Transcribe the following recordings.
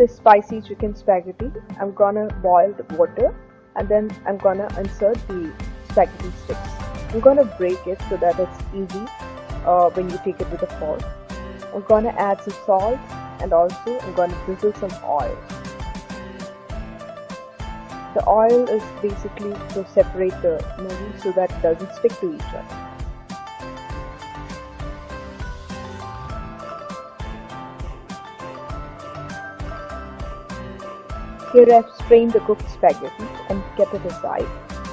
this spicy chicken spaghetti, I'm gonna boil the water and then I'm gonna insert the spaghetti sticks. I'm gonna break it so that it's easy when you take it with a fork. I'm gonna add some salt and also I'm gonna drizzle some oil. The oil is basically to separate the noodles so that it doesn't stick to each other. Here I've strained the cooked spaghetti and kept it aside.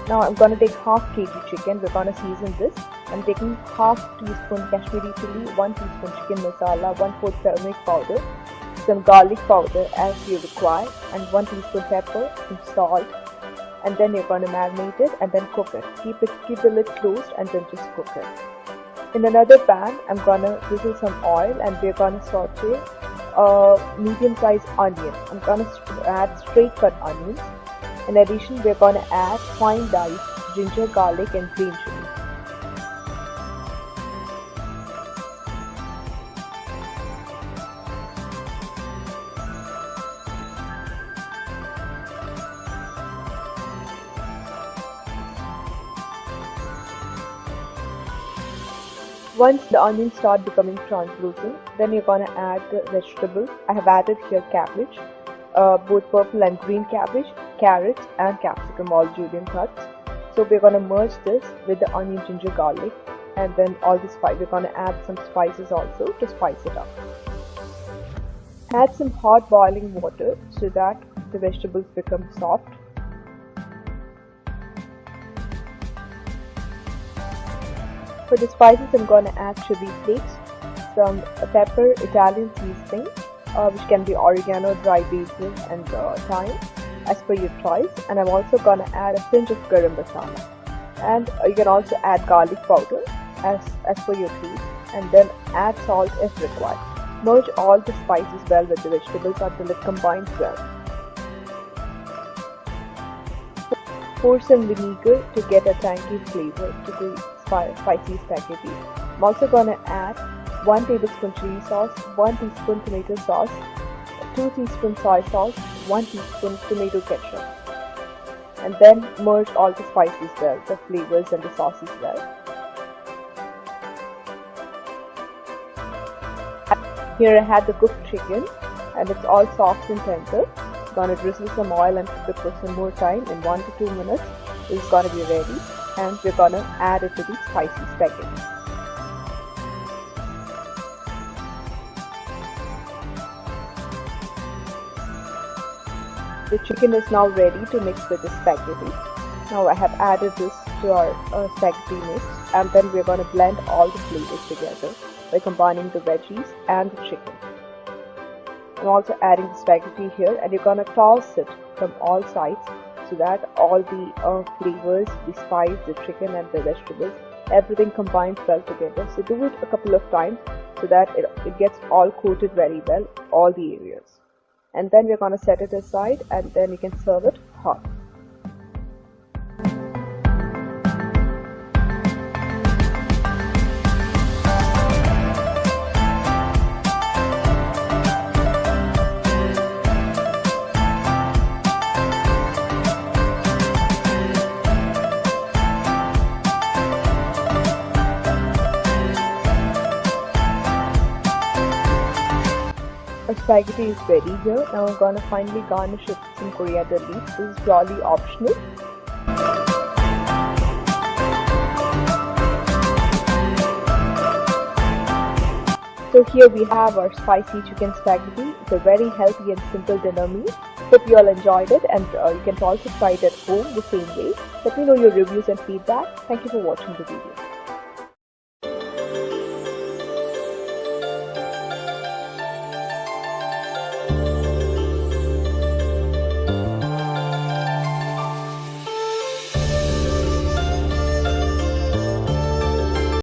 Now I'm going to take half kg chicken. We're going to season this. I'm taking half teaspoon Kashmiri chilli, 1 teaspoon chicken masala, 1/4 turmeric powder, some garlic powder as you require, and 1 teaspoon pepper, some salt, and then you're going to marinate it and then cook it. Keep the lid closed and then just cook it. In another pan, I'm going to drizzle some oil and we're going to saute a medium-sized onion. I'm going to add straight cut onions. In addition, we're going to add fine diced ginger, garlic, and green chili. Once the onions start becoming translucent, then you're going to add the vegetables. I have added here cabbage, both purple and green cabbage, carrots and capsicum, all julienne cuts. So we're going to merge this with the onion, ginger, garlic, and then all the spice. We're going to add some spices also to spice it up. Add some hot boiling water so that the vegetables become soft. For the spices, I'm going to add chili flakes, some pepper, Italian seasoning, which can be oregano, dry basil, and thyme, as per your choice. And I'm also going to add a pinch of garam masala. And you can also add garlic powder as per your taste, and then add salt if required. Merge all the spices well with the vegetables until it combines well. Pour some vinegar to get a tangy flavor to the spicy spaghetti. I'm also going to add 1 tablespoon chili sauce, 1 teaspoon tomato sauce, 2 teaspoons soy sauce, 1 teaspoon tomato ketchup, and then merge all the spices well, the flavors and the sauces well. Here I had the cooked chicken and it's all soft and tender. I'm going to drizzle some oil and cook it for some more time. In 1 to 2 minutes, this is going to be ready. And we're going to add it to the spicy spaghetti. The chicken is now ready to mix with the spaghetti. Now I have added this to our spaghetti mix, and then we're going to blend all the flavors together by combining the veggies and the chicken. I'm also adding the spaghetti here, and you're going to toss it from all sides so that all the flavors, the spice, the chicken and the vegetables, everything combines well together. So do it a couple of times so that it gets all coated very well, all the areas. And then we're going to set it aside and then you can serve it hot. Our spaghetti is ready here. Now I'm going to finally garnish it with some coriander leaves. This is purely optional. So here we have our spicy chicken spaghetti. It's a very healthy and simple dinner meal. Hope you all enjoyed it, and you can also try it at home the same way. Let me know your reviews and feedback. Thank you for watching the video.